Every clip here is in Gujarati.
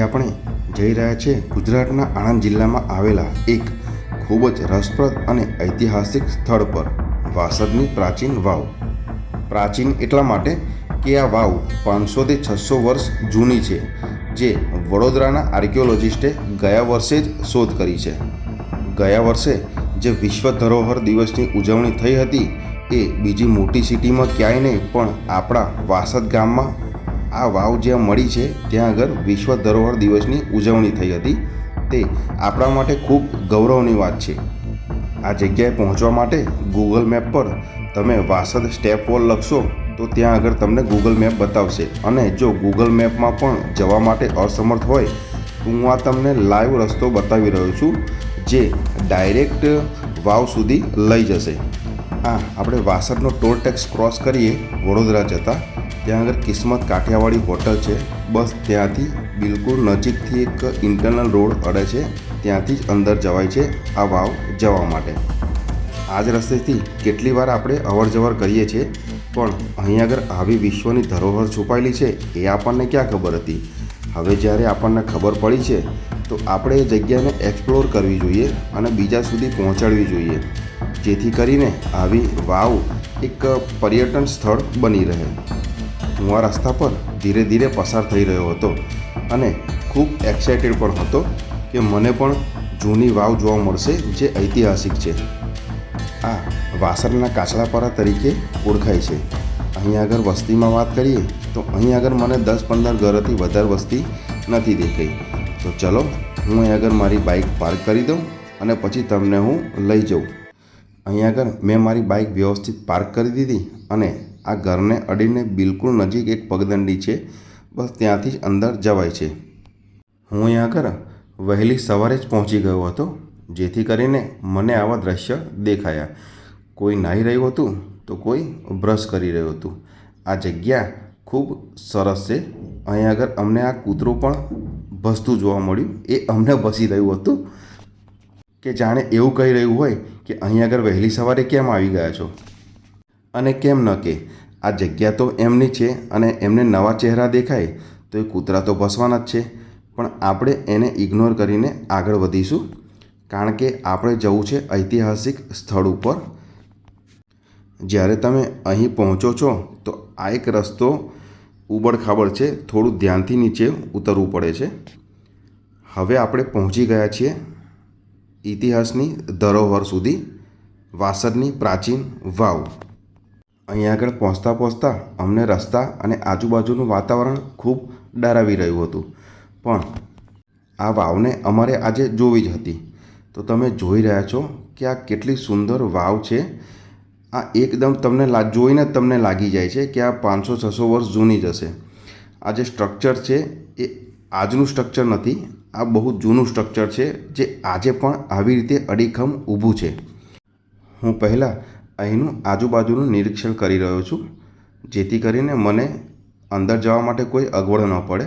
આજે આપણે જઈ રહ્યા છીએ ગુજરાતના આણંદ જિલ્લામાં આવેલા એક ખૂબ જ રસપ્રદ અને ઐતિહાસિક સ્થળ પર, વાસદની પ્રાચીન વાવ. પ્રાચીન એટલા માટે કે આ વાવ 500 થી 600 વર્ષ જૂની છે, જે વડોદરાના આર્કિયોલોજિસ્ટે ગયા વર્ષે જ શોધ કરી છે. ગયા વર્ષે જે વિશ્વ ધરોહર દિવસની ઉજવણી થઈ હતી, એ બીજી મોટી સિટીમાં ક્યાંય નહીં પણ આપણા વાસદ ગામમાં આ વાવ જ્યાં મળી છે ત્યાં આગળ વિશ્વ ધરોહર દિવસની ઉજવણી થઈ હતી. તે આપણા માટે ખૂબ ગૌરવની વાત છે. આ જગ્યાએ પહોંચવા માટે ગૂગલ મેપ પર તમે વાસદ સ્ટેપ વોલ લખશો તો ત્યાં આગળ તમને ગૂગલ મેપ બતાવશે. અને જો ગૂગલ મેપમાં પણ જવા માટે અસમર્થ હોય તો હું આ તમને લાઈવ રસ્તો બતાવી રહ્યો છું, જે ડાયરેક્ટ વાવ સુધી લઈ જશે. આપણે વાસદનો ટોલ ટેક્સ ક્રોસ કરીએ વડોદરા જતાં, ત્યાં આગળ કિસ્મત કાઠિયાવાડી હોટલ છે. બસ ત્યાંથી બિલકુલ નજીકથી એક ઇન્ટરનલ રોડ અડે છે, ત્યાંથી જ અંદર જવાય છે આ વાવ જવા માટે. આ જ રસ્તેથી કેટલી વાર આપણે અવર જવર કરીએ છીએ, પણ અહીં આગળ આવી વિશ્વની ધરોહર છુપાયેલી છે એ આપણને ક્યાં ખબર હતી. હવે જ્યારે આપણને ખબર પડી છે તો આપણે એ જગ્યાને એક્સપ્લોર કરવી જોઈએ અને બીજા સુધી પહોંચાડવી જોઈએ, જેથી કરીને આવી વાવ એક પર્યટન સ્થળ બની રહે. હું આ રસ્તા પર ધીરે ધીરે પસાર થઈ રહ્યો હતો અને ખૂબ એક્સાઇટેડ પણ હતો કે મને પણ જૂની વાવ જોવા મળશે જે ઐતિહાસિક છે. આ વાસદના કાચલાપારા તરીકે ઓળખાય છે. અહીં આગળ વસ્તીમાં વાત કરીએ તો અહીં આગળ મને 10-15 ઘરોથી વધારે વસ્તી નથી દેખાઈ. તો ચલો હું અહીં આગળ મારી બાઇક પાર્ક કરી દઉં અને પછી તમને હું લઈ જાઉં. અહીં આગળ મેં મારી બાઇક વ્યવસ્થિત પાર્ક કરી દીધી અને આ ઘરને અડીને બિલકુલ નજીક એક પગદંડી છે, બસ ત્યાંથી જ અંદર જવાય છે. હું અહીં આગળ વહેલી સવારે જ પહોંચી ગયો હતો, જેથી કરીને મને આવા દ્રશ્ય દેખાયા. કોઈ નાહી રહ્યું હતું તો કોઈ બ્રશ કરી રહ્યું હતું. આ જગ્યા ખૂબ સરસ છે. અહીં આગળ અમને આ કૂતરું પણ ભસતું જોવા મળ્યું. એ અમને ભસી રહ્યું હતું કે જાણે એવું કહી રહ્યું હોય કે અહીં આગળ વહેલી સવારે કેમ આવી ગયા છો. અને કેમ ન કે આ જગ્યા તો એમની છે અને એમને નવા ચહેરા દેખાય તો એ કૂતરા તો ભસવાના જ છે. પણ આપણે એને ઇગ્નોર કરીને આગળ વધીશું, કારણ કે આપણે જવું છે ઐતિહાસિક સ્થળ ઉપર. જ્યારે તમે અહીં પહોંચો છો તો આ એક રસ્તો ઉબડ-ખાબડ છે, થોડું ધ્યાનથી નીચે ઉતરવું પડે છે. હવે આપણે પહોંચી ગયા છીએ ઇતિહાસની ધરોહર સુધી, વાસદની પ્રાચીન વાવ. અહીં આગળ પહોંચતા પહોંચતા અમને રસ્તા અને આજુબાજુનું વાતાવરણ ખૂબ ડરાવી રહ્યું હતું, પણ આ વાવને અમારે આજે જોવી જ હતી. તો તમે જોઈ રહ્યા છો કે આ કેટલી સુંદર વાવ છે. આ એકદમ તમને જોઈને જ તમને લાગી જાય છે કે આ 500-600 વર્ષ જૂની જ હશે. આ જે સ્ટ્રક્ચર છે એ આજનું સ્ટ્રક્ચર નથી, આ બહુ જૂનું સ્ટ્રક્ચર છે, જે આજે પણ આવી રીતે અડીખમ ઊભું છે. હું પહેલાં અહીંનું આજુબાજુનું નિરીક્ષણ કરી રહ્યો છું, જેથી કરીને મને અંદર જવા માટે કોઈ અગવડ ન પડે.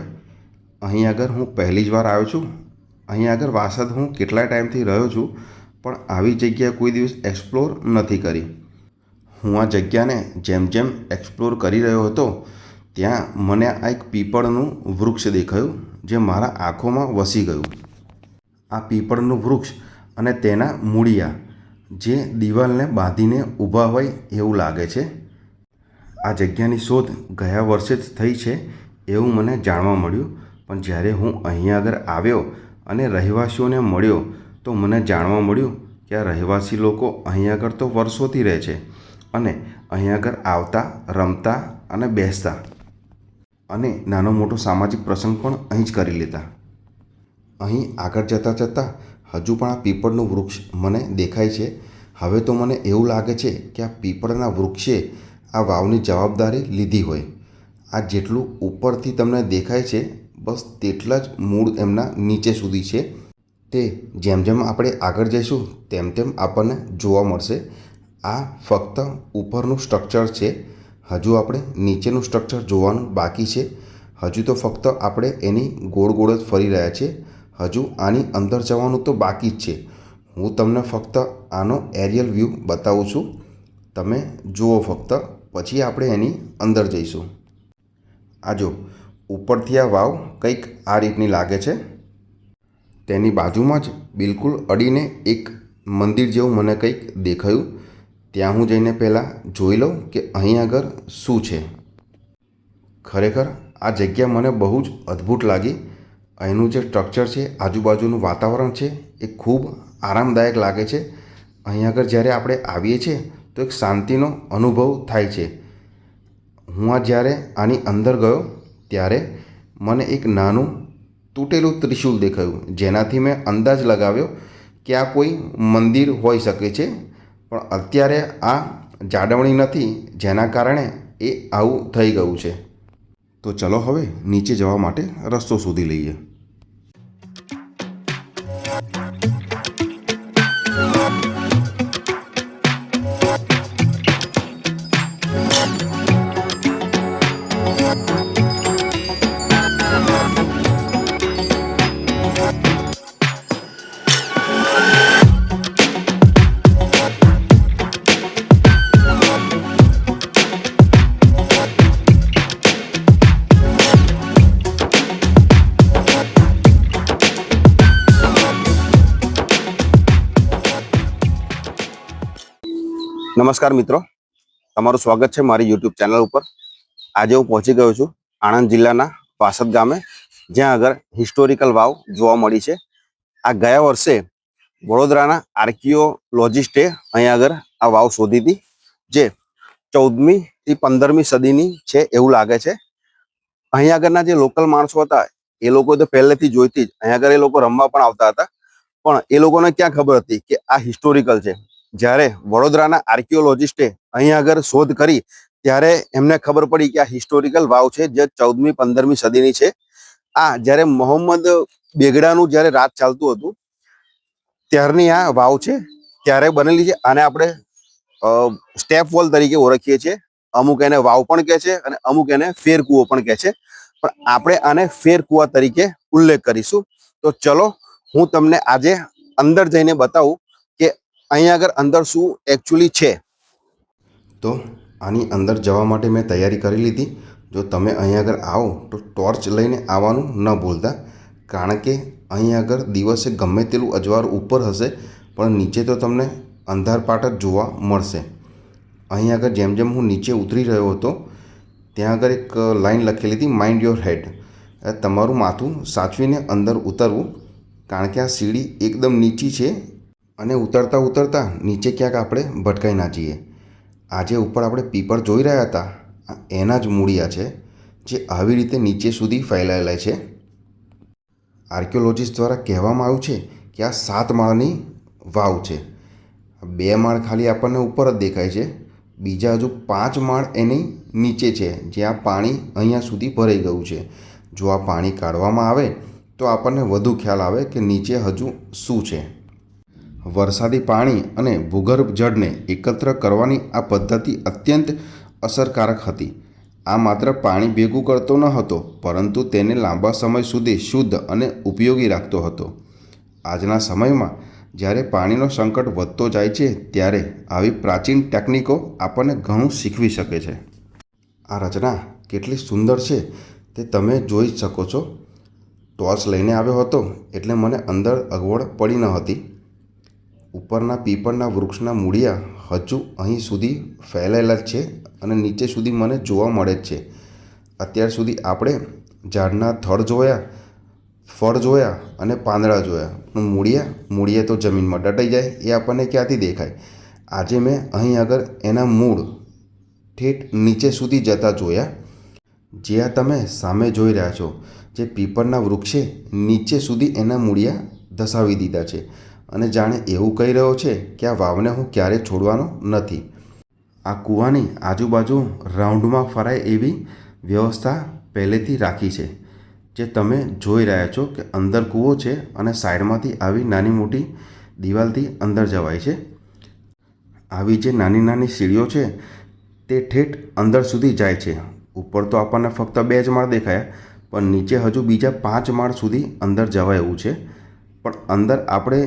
અહીં આગળ હું પહેલી જ વાર આવ્યો છું. અહીં આગળ વાસદ હું કેટલાય ટાઈમથી રહ્યો છું, પણ આવી જગ્યા કોઈ દિવસ એક્સપ્લોર નથી કરી. હું આ જગ્યાને જેમ જેમ એક્સપ્લોર કરી રહ્યો હતો ત્યાં મને આ એક પીપળનું વૃક્ષ દેખાયું, જે મારા આંખોમાં વસી ગયું. આ પીપળનું વૃક્ષ અને તેના મૂળિયા જે દિવાલને બાંધીને ઊભા હોય એવું લાગે છે. આ જગ્યાની શોધ ગયા વર્ષે જ થઈ છે એવું મને જાણવા મળ્યું, પણ જ્યારે હું અહીં આગળ આવ્યો અને રહેવાસીઓને મળ્યો તો મને જાણવા મળ્યું કે આ રહેવાસી લોકો અહીં આગળ તો વર્ષોથી રહે છે અને અહીં આગળ આવતા, રમતા અને બેસતા અને નાનો મોટો સામાજિક પ્રસંગ પણ અહીં જ કરી લેતા. અહીં આગળ જતાં જતાં હજુ પણ આ પીપળનું વૃક્ષ મને દેખાય છે. હવે તો મને એવું લાગે છે કે આ પીપળના વૃક્ષે આ વાવની જવાબદારી લીધી હોય. આ જેટલું ઉપરથી તમને દેખાય છે બસ તેટલા જ મૂળ એમના નીચે સુધી છે. તે જેમ જેમ આપણે આગળ જઈશું તેમ તેમ આપણને જોવા મળશે. આ ફક્ત ઉપરનું સ્ટ્રક્ચર છે, હજુ આપણે નીચેનું સ્ટ્રક્ચર જોવાનું બાકી છે. હજુ તો ફક્ત આપણે એની ગોળ ગોળ જ ફરી રહ્યા છીએ. હજુ આની અંદર જવાનું તો બાકી જ છે. હું તમને ફક્ત આનો એરિયલ વ્યૂ બતાવું છું, તમે જુઓ ફક્ત, પછી આપણે એની અંદર જઈશું. આ જો ઉપરથી આ વાવ કંઈક આ રીતની લાગે છે. તેની બાજુમાં જ બિલકુલ અડીને એક મંદિર જેવું મને કંઈક દેખાયું. ત્યાં હું જઈને પહેલાં જોઈ લઉં કે અહીં આગળ શું છે. ખરેખર આ જગ્યા મને બહુ જ અદ્ભુત લાગી. અહીંનું જે સ્ટ્રક્ચર છે, આજુબાજુનું વાતાવરણ છે, એ ખૂબ આરામદાયક લાગે છે. અહીં આગળ જ્યારે આપણે આવીએ છીએ તો એક શાંતિનો અનુભવ થાય છે. હું જ્યારે આની અંદર ગયો ત્યારે મને એક નાનું તૂટેલું ત્રિશૂલ દેખાયું, જેનાથી મેં અંદાજ લગાવ્યો કે આ કોઈ મંદિર હોઈ શકે છે. પણ અત્યારે આ જાળવણી નથી, જેના કારણે એ આવું થઈ ગયું છે. તો ચલો હવે નીચે જવા માટે રસ્તો શોધી લઈએ. નમસ્કાર મિત્રો, તમારું સ્વાગત છે મારી યુટ્યુબ ચેનલ ઉપર. આજે હું પહોંચી ગયો છું આણંદ જિલ્લાના વાસદ ગામે, જ્યાં આગળ હિસ્ટોરિકલ વાવ જોવા મળી છે. આ ગયા વર્ષે વડોદરાના આર્કિયોલોજિસ્ટે અહીંયા આગળ આ વાવ શોધી હતી, જે 14મી થી 15મી સદીની છે એવું લાગે છે. અહીંયા આગળના જે લોકલ માણસો હતા એ લોકો તો પહેલેથી જોઈતી જ અહીંયા આગળ એ લોકો રમવા પણ આવતા હતા. પણ એ લોકોને ક્યાં ખબર હતી કે આ હિસ્ટોરિકલ છે. જ્યારે વડોદરાના આર્કિયોલોજિસ્ટે અહીં આગળ શોધ કરી ત્યારે એમને ખબર પડી કે આ હિસ્ટોરિકલ વાવ છે, જે 14મી 15મી સદીની છે. આ જ્યારે મોહમ્મદ બેગડાનું જ્યારે રાજ ચાલતું હતું ત્યારની આ વાવ છે, ત્યારે બનેલી છે. આને આપણે સ્ટેપ વોલ તરીકે ઓળખીએ છીએ. અમુક એને વાવ પણ કહે છે અને અમુક એને ફેરકૂવો પણ કહે છે, પણ આપણે આને ફેરકૂવા તરીકે ઉલ્લેખ કરીશું. તો ચલો હું તમને આજે અંદર જઈને બતાવું કે અહીંયા આગળ અંદર શું એકચ્યુઅલી છે. તો આની અંદર જવા માટે મેં તૈયારી કરી લીધી. જો તમે અહીં આગળ આવો તો ટોર્ચ લઈને આવવાનું ન ભૂલતા, કારણ કે અહીં આગળ દિવસે ગમે તેટલું અજવાળું ઉપર હશે પણ નીચે તો તમને અંધારપાટ જ જોવા મળશે. અહીં આગળ જેમ જેમ હું નીચે ઉતરી રહ્યો હતો ત્યાં આગળ એક લાઈન લખેલી હતી, માઇન્ડ યોર હેડ. તમારું માથું સાચવીને અંદર ઉતરવું, કારણ કે આ સીડી એકદમ નીચી છે અને ઉતરતા ઉતરતા નીચે ક્યાંક આપણે ભટકાઈ ના જઈએ. આજે ઉપર આપણે પીપર જોઈ રહ્યા હતા, એના જ મૂળિયા છે, જે આવી રીતે નીચે સુધી ફેલાયેલા છે. આર્કિયોલોજિસ્ટ દ્વારા કહેવામાં આવ્યું છે કે આ 7 માળની વાવ છે. 2 માળ ખાલી આપણને ઉપર જ દેખાય છે, બીજા હજુ 5 માળ એની નીચે છે, જ્યાં પાણી અહીંયા સુધી ભરાઈ ગયું છે. જો આ પાણી કાઢવામાં આવે તો આપણને વધુ ખ્યાલ આવે કે નીચે હજુ શું છે. વરસાદી પાણી અને ભૂગર્ભ જળને એકત્ર કરવાની આ પદ્ધતિ અત્યંત અસરકારક હતી. આ માત્ર પાણી ભેગું કરતો ન હતો, પરંતુ તેને લાંબા સમય સુધી શુદ્ધ અને ઉપયોગી રાખતો હતો. આજના સમયમાં જ્યારે પાણીનો સંકટ વધતો જાય છે, ત્યારે આવી પ્રાચીન ટેકનિકો આપણને ઘણું શીખવી શકે છે. આ રચના કેટલી સુંદર છે તે તમે જોઈ શકો છો. ટોર્ચ લઈને આવ્યો હતો એટલે મને અંદર અગવડ પડી ન હતી. ઉપરના પીપળના વૃક્ષના મૂળિયા હજુ અહીં સુધી ફેલાયેલા જ છે અને નીચે સુધી મને જોવા મળે જ છે. અત્યાર સુધી આપણે ઝાડના થડ જોયા, ફળ જોયા અને પાંદડા જોયા, પણ મૂળિયા તો જમીનમાં દટાઈ જાય એ આપણને ક્યાંથી દેખાય. આજે મેં અહીં આગળ એના મૂળ ઠેઠ નીચે સુધી જતા જોયા. જે આ તમે સામે જોઈ રહ્યા છો, જે પીપળના વૃક્ષે નીચે સુધી એના મૂળિયા ધસાવી દીધા છે અને જાણે એવું કહી રહ્યો છે કે આ વાવને હું ક્યારેય છોડવાનો નથી. આ કૂવાની આજુબાજુ રાઉન્ડમાં ફરાય એવી વ્યવસ્થા પહેલેથી રાખી છે, જે તમે જોઈ રહ્યા છો કે અંદર કૂવો છે અને સાઈડમાંથી આવી નાની મોટી દિવાલથી અંદર જવાય છે. આવી જે નાની નાની સીડીઓ છે તે ઠેઠ અંદર સુધી જાય છે. ઉપર તો આપણને ફક્ત 2 જ માળ દેખાયા, પણ નીચે હજુ બીજા 5 માળ સુધી અંદર જવાય એવું છે. પણ અંદર આપણે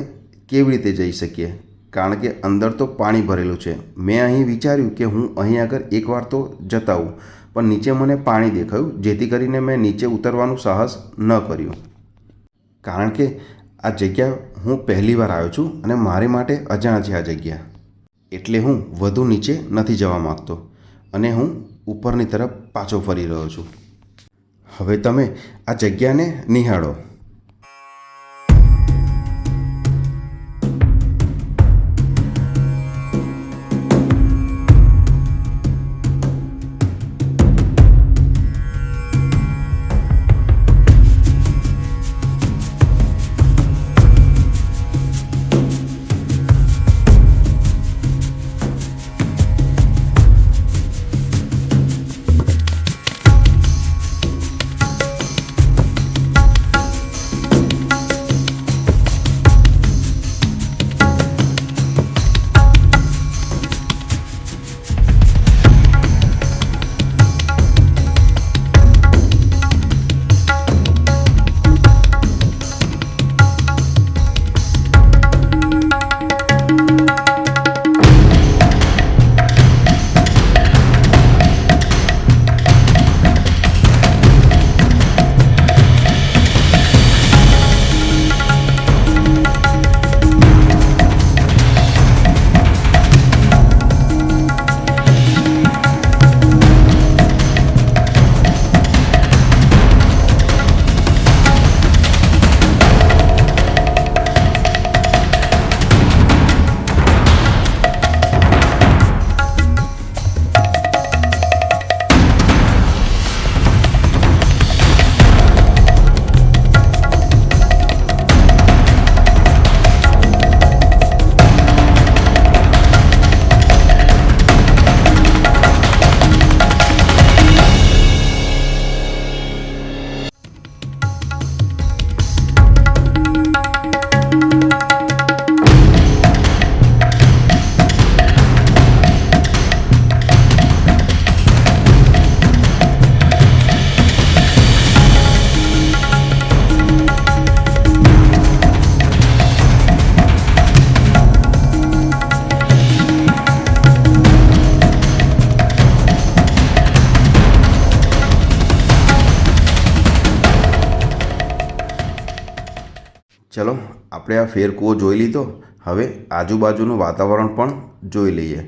કેવી રીતે જઈ શકીએ, કારણ કે અંદર તો પાણી ભરેલું છે. મેં અહીં વિચાર્યું કે હું અહીં આગળ એકવાર તો જતા આવું, પણ નીચે મને પાણી દેખાયું, જેથી કરીને મેં નીચે ઉતરવાનું સાહસ ન કર્યું. કારણ કે આ જગ્યા હું પહેલીવાર આવ્યો છું અને મારી માટે અજાણ છે આ જગ્યા. એટલે હું વધુ નીચે નથી જવા માગતો અને હું ઉપરની તરફ પાછો ફરી રહ્યો છું. હવે તમે આ જગ્યાને નિહાળો. ચલો, આપણે આ ફેરકૂવો જોઈ લીધો. હવે આજુબાજુનું વાતાવરણ પણ જોઈ લઈએ.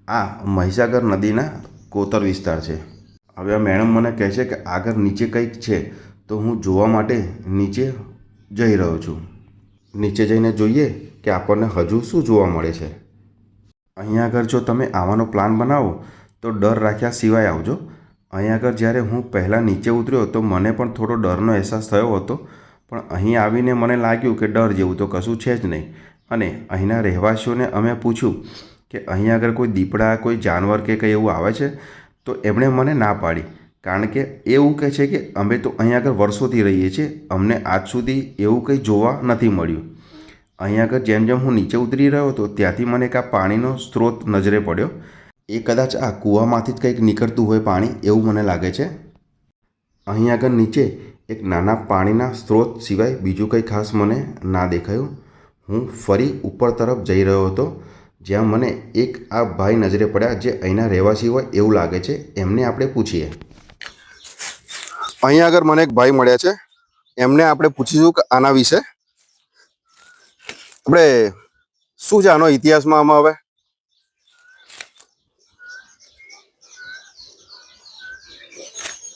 આ મહીસાગર નદીના કોતર વિસ્તાર છે. હવે આ મેડમ મને કહે છે કે આગળ નીચે કંઈક છે, તો હું જોવા માટે નીચે જઈ રહ્યો છું. નીચે જઈને જોઈએ કે આપણને હજુ શું જોવા મળે છે. અહીંયા આગળ જો તમે આવવાનો પ્લાન બનાવો તો ડર રાખ્યા સિવાય આવજો. અહીંયા આગળ જ્યારે હું પહેલાં નીચે ઉતર્યો તો મને પણ થોડો ડરનો અહેસાસ થયો હતો, પણ અહીં આવીને મને લાગ્યું કે ડર જેવું તો કશું છે જ નહીં. અને અહીંના રહેવાસીઓને અમે પૂછ્યું કે અહીં આગળ કોઈ દીપડા, કોઈ જાનવર કે કંઈ એવું આવે છે, તો એમણે મને ના પાડી. કારણ કે એવું કહે છે કે અમે તો અહીં આગળ વર્ષોથી રહીએ છીએ, અમને આજ સુધી એવું કંઈ જોવા નથી મળ્યું. અહીં આગળ જેમ જેમ હું નીચે ઉતરી રહ્યો હતો ત્યાંથી મને એક આ પાણીનો સ્ત્રોત નજરે પડ્યો. એ કદાચ આ કૂવામાંથી જ કંઈક નીકળતું હોય પાણી, એવું મને લાગે છે. અહીં આગળ નીચે એક નાના પાણીના સ્ત્રોત સિવાય બીજું કંઈ ખાસ મને ના દેખાયું. હું ફરી ઉપર તરફ જઈ રહ્યો હતો, જ્યાં મને એક આ ભાઈ નજરે પડ્યા જે અહીંના રહેવાસી હોય એવું લાગે છે. એમને આપણે પૂછીએ. અહીં આગળ મને એક ભાઈ મળ્યા છે, એમને આપણે પૂછીશું કે આના વિશે આપણે શું છે આનો ઇતિહાસમાં. આમાં હવે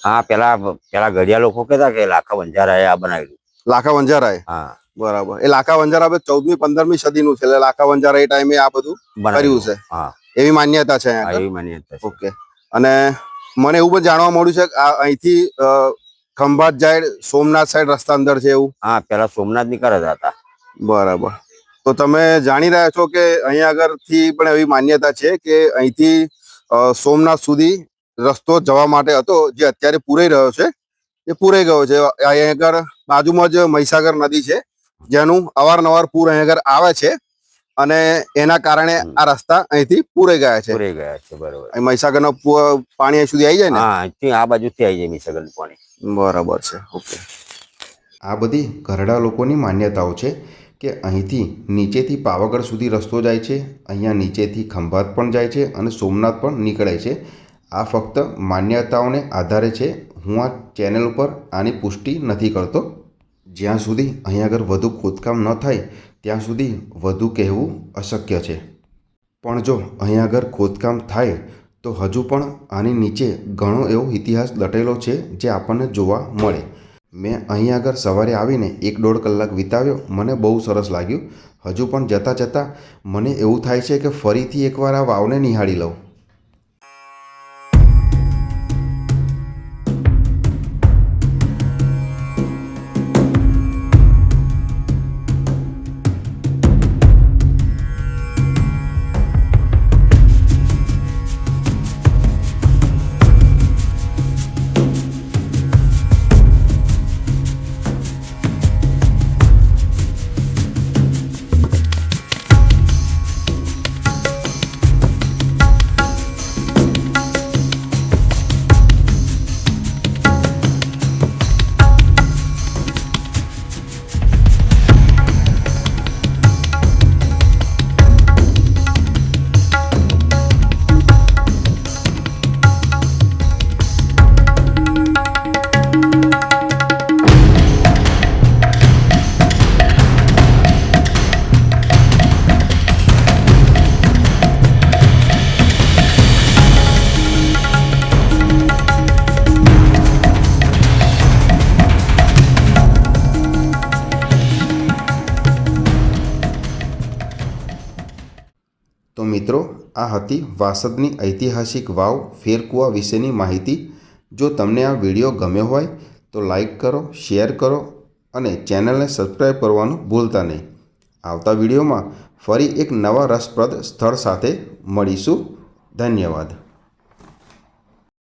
હા, પેલા ઘડિયા લોકો કહેતા કે લાખા વંજારાએ આ બનાવેલું. લાખા વંજારાએ? હા, બરાબર. એ લાખા વંજારા 14મી 15મી સદીનું છે. એટલે લાખા વંજારા એ ટાઈમે આ બધું કર્યું છે. હા, એવી માન્યતા છે. એવી માન્યતા છે. ઓકે. અને મને એવું પણ જાણવા મળ્યું છે કે અહીંથી ખંભાત જાય સોમનાથ સાઈડ રસ્તા અંદર છે એવું. હા, પેલા સોમનાથ ની કરતા હતા. બરાબર. તો તમે જાણી રહ્યા છો કે અહીંયા આગળથી પણ એવી માન્યતા છે કે અહીંથી સોમનાથ સુધી રસ્તો જવા માટે હતો, જે અત્યારે પૂરાઈ રહ્યો છે. એ પૂરાઈ ગયો છે. અહીંયા આગળ બાજુમાં જ મહીસાગર નદી છે, જેનું અવારનવાર પૂર અહીંયા આગળ આવે છે અને એના કારણે આ રસ્તા અહીંથી પૂરાઈ ગયા છે. બરોબર. મહીસાગરનો પાણી અહીં સુધી આવી જાય ને? હા, અહીંથી આ બાજુથી આવી જાય મહીસાગરનું પાણી. બરાબર છે. ઓકે. આ બધી ઘરડા લોકોની માન્યતાઓ છે કે અહીંથી નીચેથી પાવાગઢ સુધી રસ્તો જાય છે, અહીંયા નીચેથી ખંભાત પણ જાય છે અને સોમનાથ પણ નીકળે છે. આ ફક્ત માન્યતાઓને આધારે છે. હું આ ચેનલ ઉપર આની પુષ્ટિ નથી કરતો. જ્યાં સુધી અહીં આગળ વધુ ખોદકામ ન થાય ત્યાં સુધી વધુ કહેવું અશક્ય છે. પણ જો અહીં આગળ ખોદકામ થાય તો હજુ પણ આની નીચે ઘણો એવો ઇતિહાસ દટેલો છે જે આપણને જોવા મળે. મેં અહીં આગળ સવારે આવીને 1-1.5 કલાક વિતાવ્યો. મને બહુ સરસ લાગ્યું. હજુ પણ જતાં જતાં મને એવું થાય છે કે ફરીથી એકવાર આ વાવને નિહાળી લઉં. તો મિત્રો, આ હતી વાસદની ઐતિહાસિક વાવ ફેરકુવા વિશેની માહિતી. જો તમને આ વિડીયો ગમ્યો હોય તો લાઈક કરો, શેર કરો અને ચેનલને સબસ્ક્રાઈબ કરવાનું ભૂલતા નહીં. આવતા વિડીયોમાં ફરી એક નવા રસપ્રદ સ્થળ સાથે મળીશું. ધન્યવાદ.